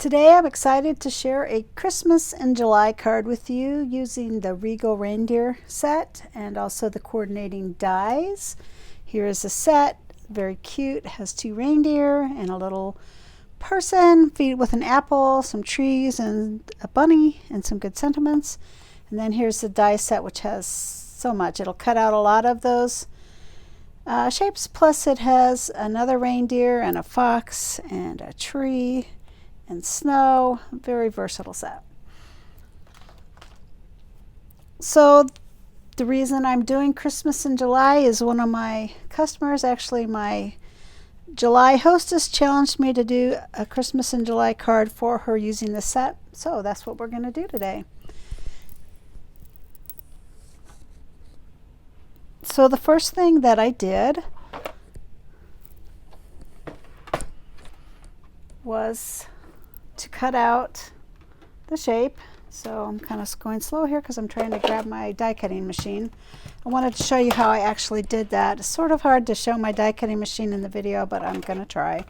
Today I'm excited to share a Christmas in July card with you using the Regal Reindeer set and also the coordinating dies. Here is a set, very cute, it has two reindeer and a little person feed with an apple, some trees and a bunny and some good sentiments. And then here's the die set, which has so much. It'll cut out a lot of those shapes, plus it has another reindeer and a fox and a tree and snow. Very versatile set. So the reason I'm doing Christmas in July is one of my customers, actually my July hostess, challenged me to do a Christmas in July card for her using the set. So that's what we're going to do today. So the first thing that I did was to cut out the shape. So I'm kind of going slow here because I'm trying to grab my die cutting machine. I wanted to show you how I actually did that. It's sort of hard to show my die cutting machine in the video, but I'm going to try.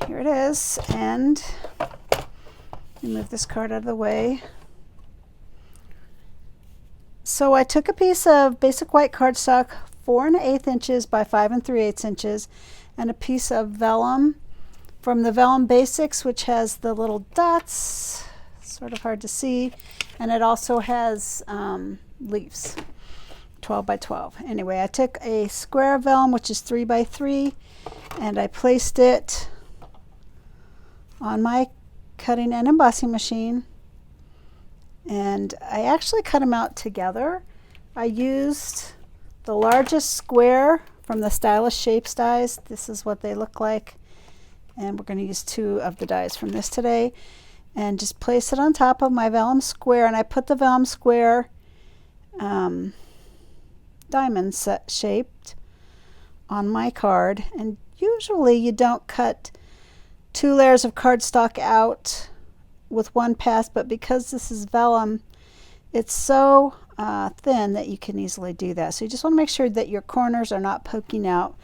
Here it is, and move this card out of the way. So I took a piece of basic white cardstock, 4 1/8 inches by 5 3/8 inches, and a piece of vellum from the Vellum Basics, which has the little dots, sort of hard to see, and it also has leaves, 12 by 12. Anyway, I took a square of vellum, which is 3 by 3, and I placed it on my cutting and embossing machine. And I actually cut them out together. I used the largest square from the Stylish Shapes dies. This is what they look like. And we're going to use 2 of the dies from this today. And just place it on top of my vellum square. And I put the vellum square diamond set shaped on my card. And usually you don't cut 2 layers of cardstock out with one pass, but because this is vellum, it's so thin that you can easily do that. So you just want to make sure that your corners are not poking out,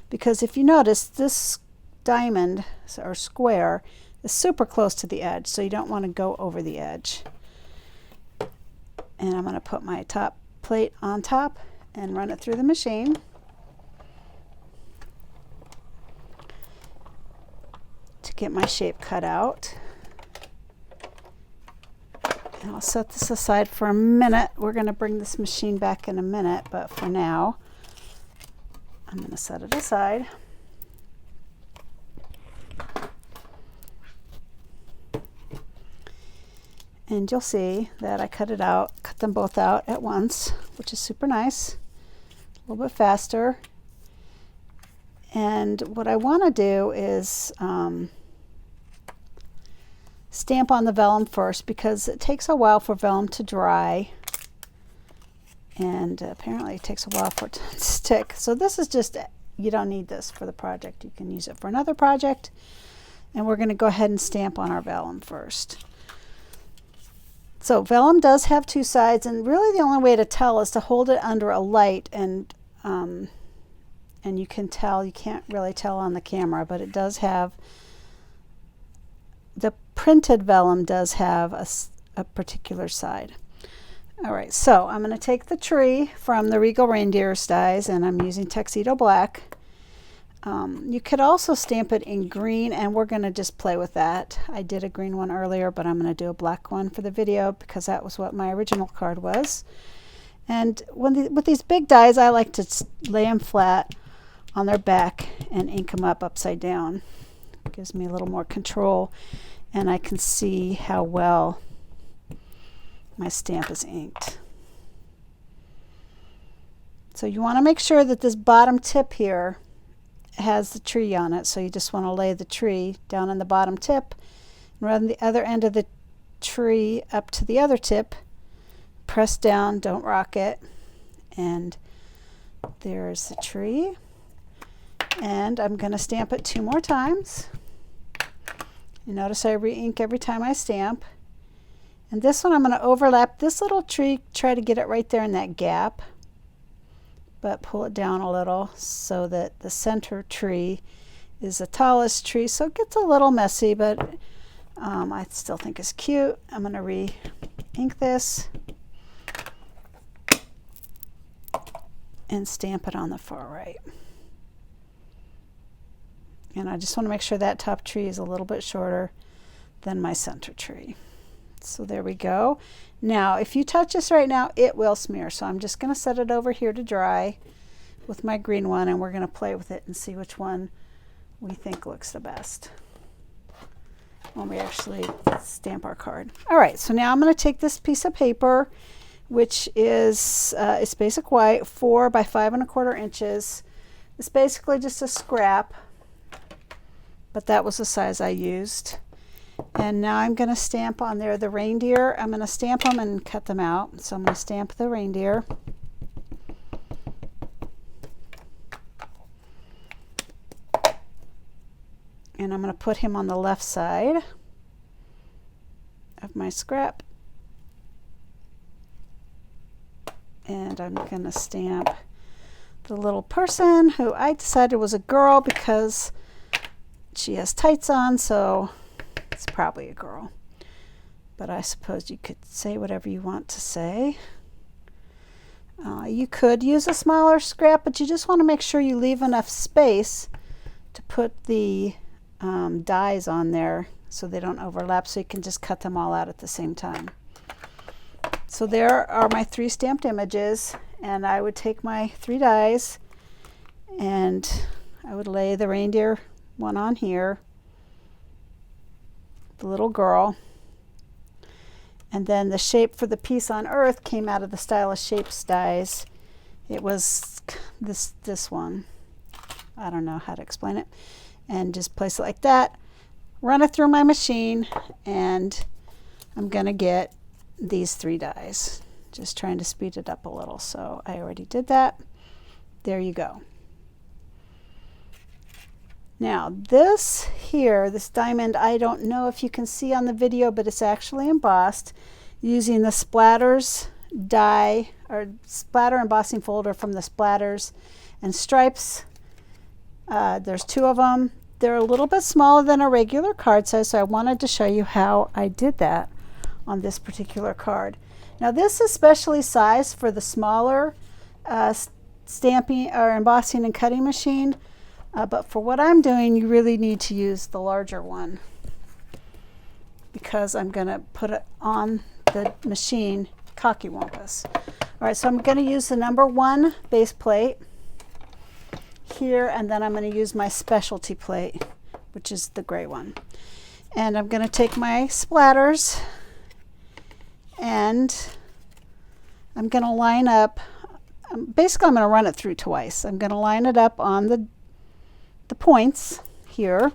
because if you notice, this diamond or square is super close to the edge, so you don't want to go over the edge. And I'm going to put my top plate on top and run it through the machine. To get my shape cut out. And I'll set this aside for a minute. We're going to bring this machine back in a minute, but for now, I'm going to set it aside. And you'll see that I cut them both out at once, which is super nice. A little bit faster. And what I want to do is stamp on the vellum first, because it takes a while for vellum to dry, and apparently it takes a while for it to stick. So this is just, you don't need this for the project. You can use it for another project, and we're going to go ahead and stamp on our vellum first. So vellum does have 2 sides, and really the only way to tell is to hold it under a light, and you can tell, you can't really tell on the camera, but it does have, the printed vellum does have a particular side. All right, so I'm going to take the tree from the Regal Reindeer dies, and I'm using Tuxedo Black. You could also stamp it in green, and we're going to just play with that. I did a green one earlier, but I'm going to do a black one for the video because that was what my original card was. And with these big dies, I like to lay them flat on their back and ink them up upside down. It gives me a little more control, and I can see how well my stamp is inked. So you want to make sure that this bottom tip here has the tree on it. So you just want to lay the tree down on the bottom tip and run the other end of the tree up to the other tip. Press down, don't rock it. And there's the tree. And I'm going to stamp it 2 more times. You notice I re-ink every time I stamp. And this one I'm going to overlap this little tree, try to get it right there in that gap. but pull it down a little so that the center tree is the tallest tree, so it gets a little messy, but I still think it's cute. I'm going to re-ink this and stamp it on the far right. And I just want to make sure that top tree is a little bit shorter than my center tree. So there we go. Now, if you touch this right now, it will smear. So I'm just going to set it over here to dry with my green one, and we're going to play with it and see which one we think looks the best when we actually stamp our card. All right, so now I'm going to take this piece of paper, which is it's basic white, 4 by 5 1/4 inches. It's basically just a scrap, but that was the size I used. And now I'm going to stamp on there the reindeer. I'm going to stamp them and cut them out. So I'm going to stamp the reindeer. And I'm going to put him on the left side of my scrap. And I'm going to stamp the little person who I decided was a girl because she has tights on, so it's probably a girl. But I suppose you could say whatever you want to say. You could use a smaller scrap, but you just want to make sure you leave enough space to put the dies on there so they don't overlap, so you can just cut them all out at the same time. So there are my 3 stamped images, and I would take my 3 dies and I would lay the reindeer one on here, the little girl, and then the shape for the piece on Earth came out of the Stylish Shapes dies. It was this one. I don't know how to explain it. And just place it like that, run it through my machine, and I'm going to get these 3 dies. Just trying to speed it up a little. So I already did that. There you go. Now this here, this diamond, I don't know if you can see on the video, but it's actually embossed using the Splatters die or splatter embossing folder from the Splatters and Stripes. There's 2 of them. They're a little bit smaller than a regular card size, so I wanted to show you how I did that on this particular card. Now this is specially sized for the smaller stamping or embossing and cutting machine. But for what I'm doing, you really need to use the larger one because I'm going to put it on the machine cockywampus. All right, so I'm going to use the number 1 base plate here, and then I'm going to use my specialty plate, which is the gray one. And I'm going to take my splatters and I'm going to line up, basically I'm going to run it through twice. I'm going to line it up on the points here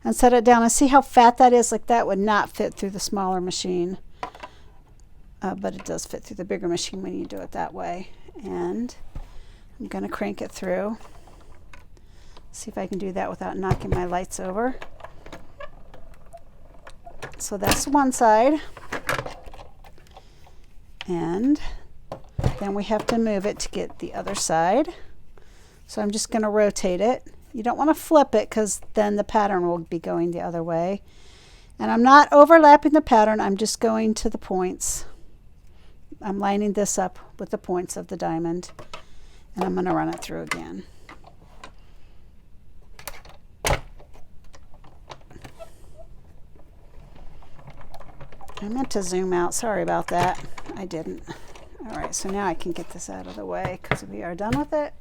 and set it down and see how fat that is. Like that would not fit through the smaller machine, but it does fit through the bigger machine when you do it that way. And I'm going to crank it through. See if I can do that without knocking my lights over. So that's one side, and then we have to move it to get the other side. So I'm just going to rotate it. You don't want to flip it because then the pattern will be going the other way. And I'm not overlapping the pattern, I'm just going to the points. I'm lining this up with the points of the diamond, and I'm going to run it through again. I meant to zoom out, sorry about that. I didn't. All right, so now I can get this out of the way because we are done with it.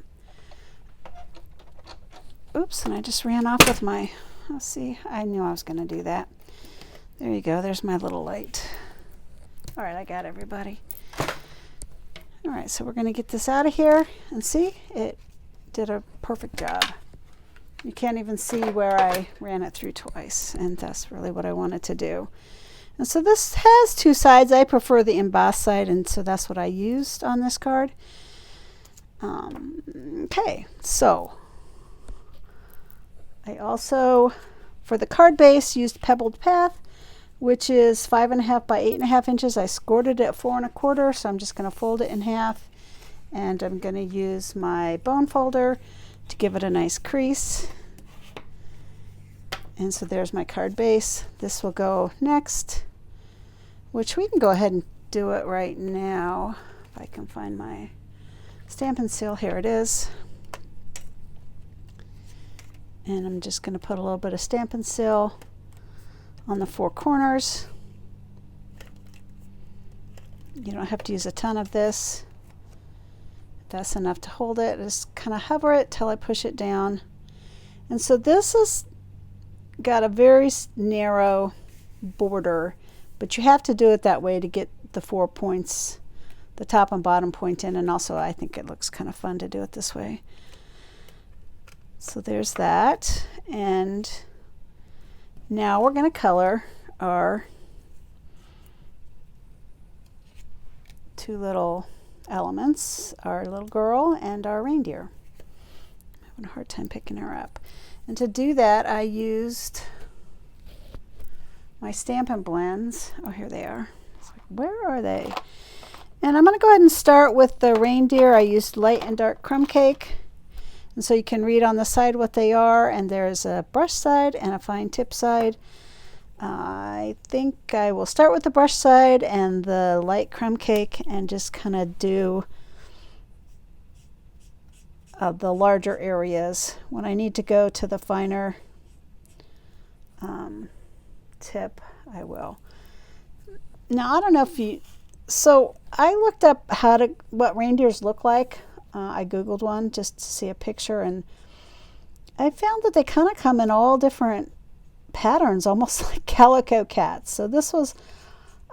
Oops, and I just ran off with my, let's see, I knew I was going to do that. There you go, there's my little light. All right, I got everybody. All right, so we're going to get this out of here, and see, it did a perfect job. You can't even see where I ran it through twice, and that's really what I wanted to do. And so this has 2 sides. I prefer the embossed side, and so that's what I used on this card. Okay, so I also, for the card base, used Pebbled Path, which is 5.5 by 8.5 inches. I scored it at 4 1/4, so I'm just going to fold it in half, and I'm going to use my bone folder to give it a nice crease. And so there's my card base. This will go next, which we can go ahead and do it right now. If I can find my Stampin' Seal, here it is. And I'm just going to put a little bit of Stampin' Seal on the four corners. You don't have to use a ton of this. That's enough to hold it. Just kind of hover it till I push it down. And so this has got a very narrow border, but you have to do it that way to get the 4 points, the top and bottom point in, and also I think it looks kind of fun to do it this way. So there's that, and now we're going to color our two little elements, our little girl and our reindeer. I'm having a hard time picking her up. And to do that, I used my Stampin' blends. Oh, here they are. It's like, where are they? And I'm going to go ahead and start with the reindeer. I used light and dark crumb cake. And so you can read on the side what they are. And there's a brush side and a fine tip side. I think I will start with the brush side and the light crumb cake and just kind of do the larger areas. When I need to go to the finer tip, I will. Now, I don't know if you, so I looked up what reindeers look like. I Googled one just to see a picture, and I found that they kind of come in all different patterns, almost like calico cats. So this was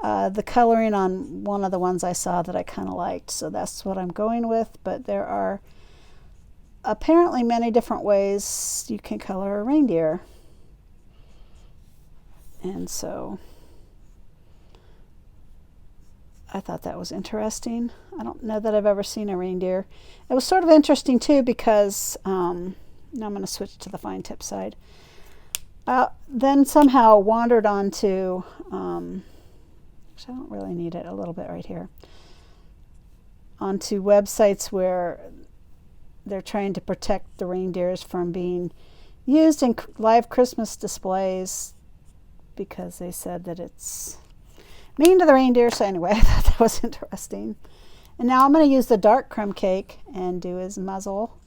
the coloring on one of the ones I saw that I kind of liked. So that's what I'm going with, but there are apparently many different ways you can color a reindeer. And so I thought that was interesting. I don't know that I've ever seen a reindeer. It was sort of interesting too because now I'm going to switch to the fine tip side. Then somehow wandered onto, which I don't really need it, a little bit right here, onto websites where they're trying to protect the reindeers from being used in live Christmas displays because they said that it's mean to the reindeer. So anyway, I thought that was interesting. And now I'm going to use the dark crumb cake and do his muzzle,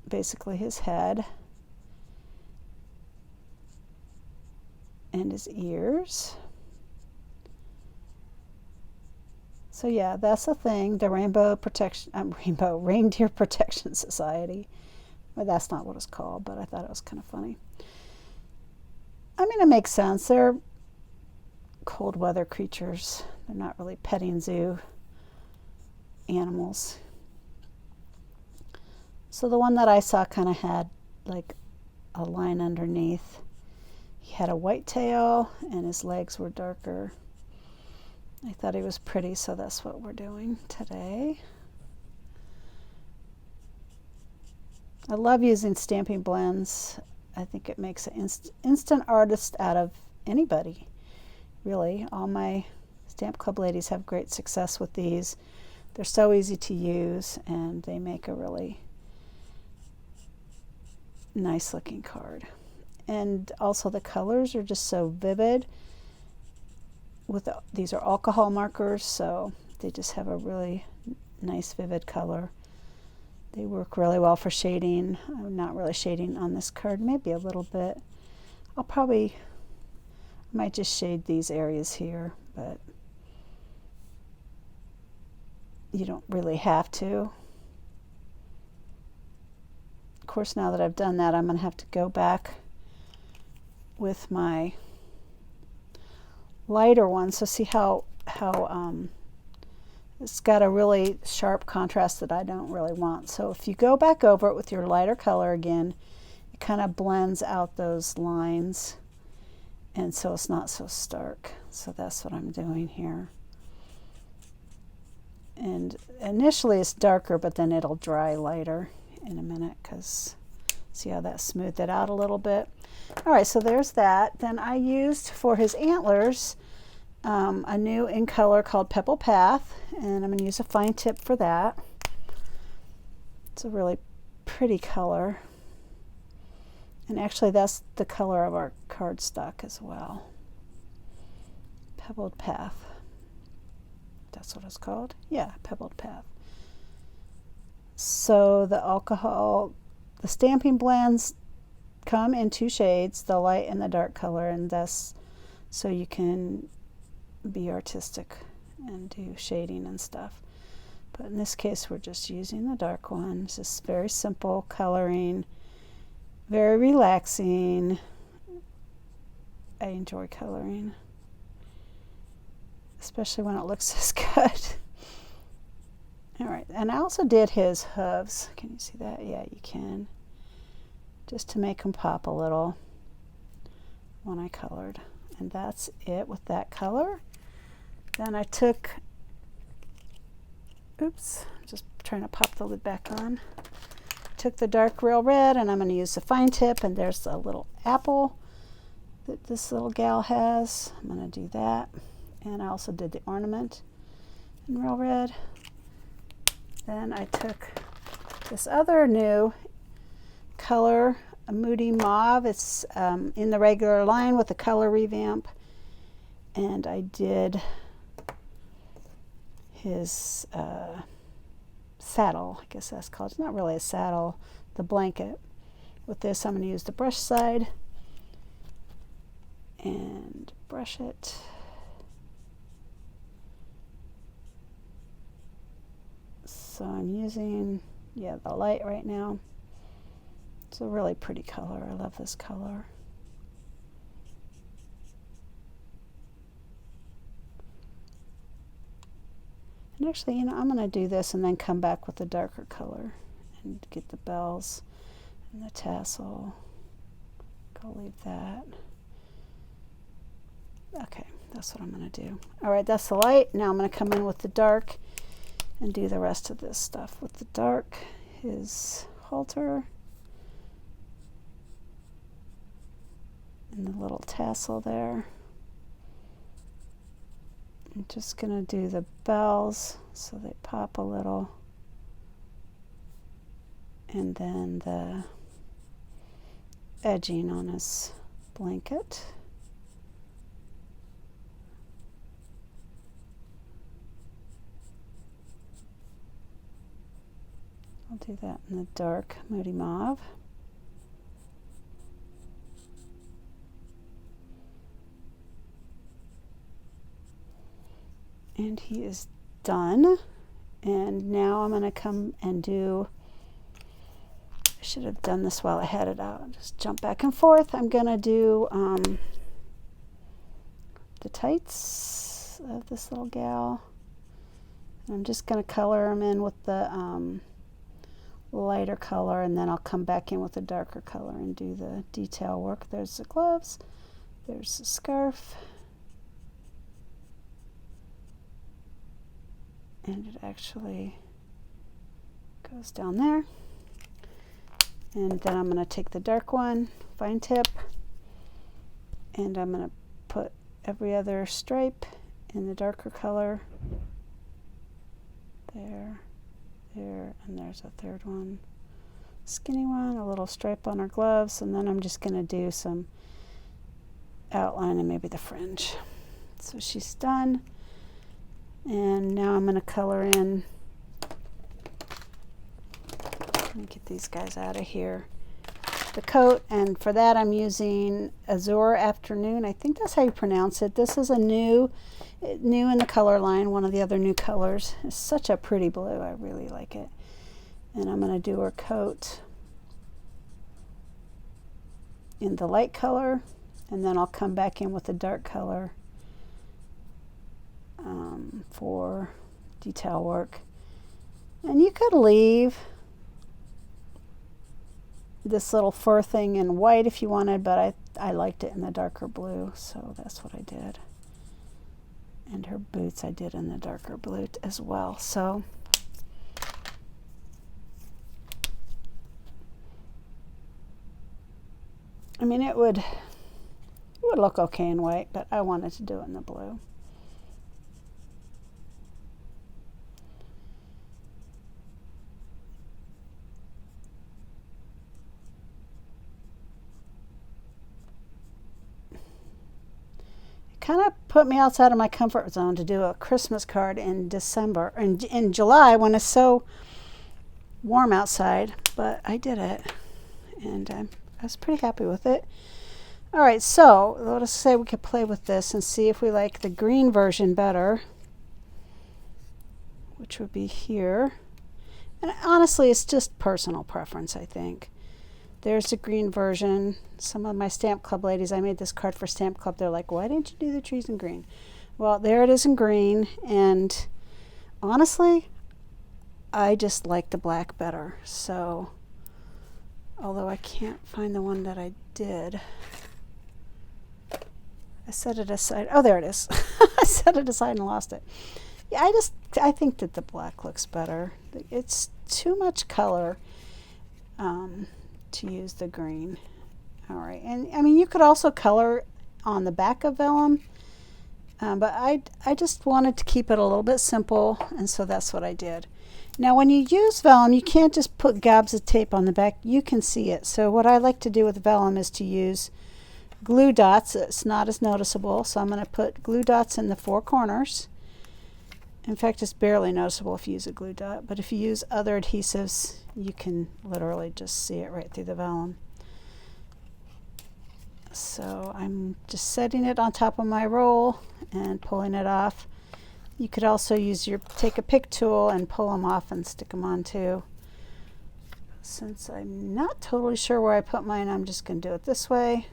basically his head, and his ears. So yeah, that's the thing, the Reindeer Protection Society. Well, that's not what it's called, but I thought it was kind of funny. I mean, it makes sense. They're cold weather creatures. They're not really petting zoo animals. So the one that I saw kind of had like a line underneath. He had a white tail and his legs were darker. I thought he was pretty, so that's what we're doing today. I love using stamping blends. I think it makes an instant artist out of anybody, really. All my Stamp Club ladies have great success with these. They're so easy to use, and they make a really nice looking card. And also the colors are just so vivid. These are alcohol markers, so they just have a really nice vivid color. They work really well for shading. I'm not really shading on this card, maybe a little bit. I might just shade these areas here, but you don't really have to. Of course, now that I've done that, I'm going to have to go back with my lighter one. So see how it's got a really sharp contrast that I don't really want. So if you go back over it with your lighter color again, it kind of blends out those lines, and so it's not so stark. So that's what I'm doing here. And initially it's darker, but then it'll dry lighter in a minute, because see how that smoothed it out a little bit. All right, so there's that. Then I used for his antlers a new in color called Pebble Path, and I'm going to use a fine tip for that. It's a really pretty color. And actually that's the color of our cardstock as well. Pebbled Path. That's what it's called. Yeah, Pebbled Path. So the Stampin' blends come in two shades, the light and the dark color, and that's so you can be artistic and do shading and stuff. But in this case, we're just using the dark one. It's just very simple coloring, very relaxing. I enjoy coloring, especially when it looks this good. All right, and I also did his hooves. Can you see that? Yeah, you can. Just to make them pop a little when I colored. And that's it with that color. Then I took, oops, just trying to pop the lid back on. Took the dark real red, and I'm going to use the fine tip, and there's a little apple that this little gal has. I'm going to do that. And I also did the ornament in real red. Then I took this other new color, a Moody Mauve. It's in the regular line with the color revamp. And I did his saddle, I guess that's called. It's not really a saddle, the blanket. With this, I'm going to use the brush side and brush it. So I'm using, yeah, the light right now. It's a really pretty color. I love this color. And actually, I'm going to do this and then come back with a darker color and get the bells and the tassel. I'll leave that. Okay, that's what I'm going to do. All right, that's the light. Now I'm going to come in with the dark and do the rest of this stuff with the dark. His halter and the little tassel there. I'm just going to do the bells so they pop a little, and then the edging on his blanket. I'll do that in the dark Moody Mauve. And he is done. And now I'm going to come and do, I should have done this while I had it out. Just jump back and forth. I'm going to do the tights of this little gal. And I'm just going to color them in with the lighter color, and then I'll come back in with a darker color and do the detail work. There's the gloves, there's the scarf, and it actually goes down there. And then I'm going to take the dark one, fine tip, and I'm going to put every other stripe in the darker color. There, there, and there's a third one, skinny one, a little stripe on her gloves, and then I'm just going to do some outline and maybe the fringe. So she's done, and now I'm going to color in. Let me get these guys out of here. The coat, and for that I'm using Azure Afternoon. I think that's how you pronounce it. This is a new in the color line, one of the other new colors. It's such a pretty blue. I really like it. And I'm going to do her coat in the light color, and then I'll come back in with the dark color for detail work. And you could leave this little fur thing in white if you wanted, but I liked it in the darker blue, so that's what I did. And her boots I did in the darker blue as well. So I mean, it would look okay in white, but I wanted to do it in the blue. kind of put me outside of my comfort zone to do a Christmas card in December, in July when it's so warm outside, but I did it, and I was pretty happy with it. All right, so let us say we could play with this and see if we like the green version better, which would be here. And honestly, it's just personal preference, I think. There's the green version. Some of my Stamp Club ladies, I made this card for Stamp Club, they're like, why didn't you do the trees in green? Well, there it is in green, and honestly, I just like the black better. So, although I can't find the one that I did, I set it aside. Oh, there it is. I set it aside and lost it. Yeah, I think that the black looks better. It's too much color to use the green. All right, and I mean, you could also color on the back of vellum, but I just wanted to keep it a little bit simple, and so that's what I did. Now, when you use vellum, you can't just put gobs of tape on the back. You can see it. So what I like to do with vellum is to use glue dots. It's not as noticeable, so I'm going to put glue dots in the 4 corners. In fact, it's barely noticeable if you use a glue dot, but if you use other adhesives, you can literally just see it right through the vellum. So I'm just setting it on top of my roll and pulling it off. You could also take a pick tool and pull them off and stick them on too. Since I'm not totally sure where I put mine, I'm just going to do it this way.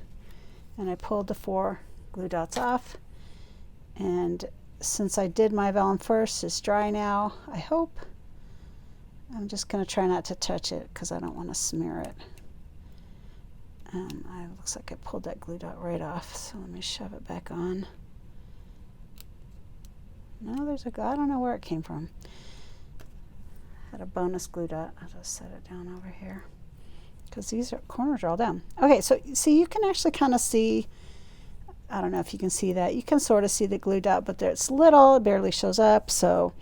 And I pulled the 4 glue dots off. And since I did my vellum first, it's dry now, I hope. I'm just going to try not to touch it because I don't want to smear it. It looks like I pulled that glue dot right off, so let me shove it back on. No, I don't know where it came from. Had a bonus glue dot. I'll just set it down over here because these corners are all down. Okay, so see, you can actually kind of see, I don't know if you can see that. You can sort of see the glue dot, but it's little, it barely shows up, so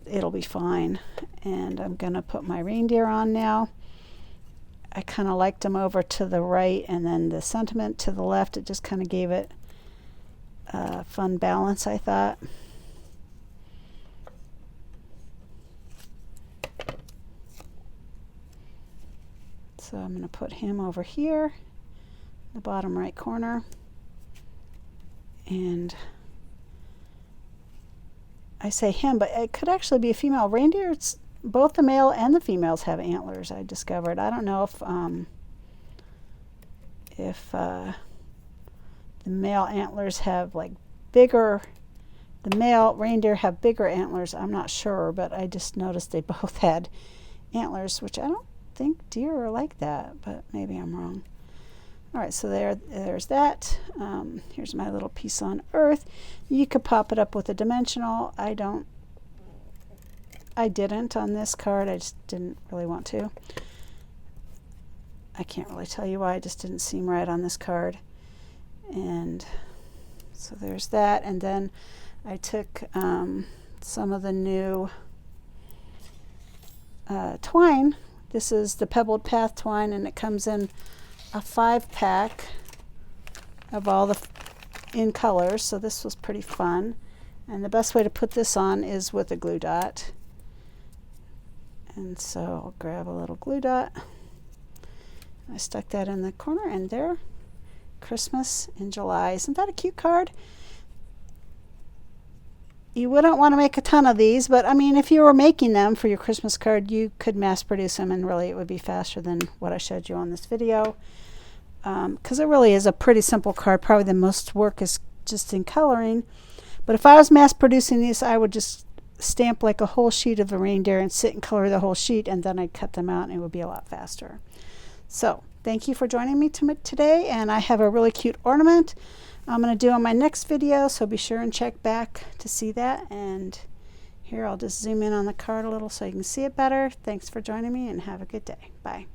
it'll be fine. And I'm going to put my reindeer on now. I kind of liked them over to the right, and then the sentiment to the left. It just kind of gave it a fun balance, I thought. So I'm going to put him over here, the bottom right corner. And I say him, but it could actually be a female reindeer. Both the male and the females have antlers, I discovered. I don't know if the male antlers have like bigger, the male reindeer have bigger antlers. I'm not sure, but I just noticed they both had antlers, which I don't think deer are like that, but maybe I'm wrong. All right, so there's that. Here's my little piece on earth. You could pop it up with a dimensional. I didn't on this card. I just didn't really want to. I can't really tell you why. It just didn't seem right on this card. And so there's that. And then I took some of the new twine. This is the Pebbled Path twine, and it comes in a 5-pack of all in colors. So this was pretty fun. And the best way to put this on is with a glue dot. And so I'll grab a little glue dot. I stuck that in the corner, and there, Christmas in July. Isn't that a cute card? You wouldn't want to make a ton of these, but I mean, if you were making them for your Christmas card, you could mass produce them, and really it would be faster than what I showed you on this video. Because it really is a pretty simple card. Probably the most work is just in coloring. But if I was mass producing these, I would just stamp like a whole sheet of the reindeer and sit and color the whole sheet, and then I'd cut them out, and it would be a lot faster. So thank you for joining me today, and I have a really cute ornament I'm going to do on my next video, so be sure and check back to see that. And here, I'll just zoom in on the card a little so you can see it better. Thanks for joining me, and have a good day. Bye.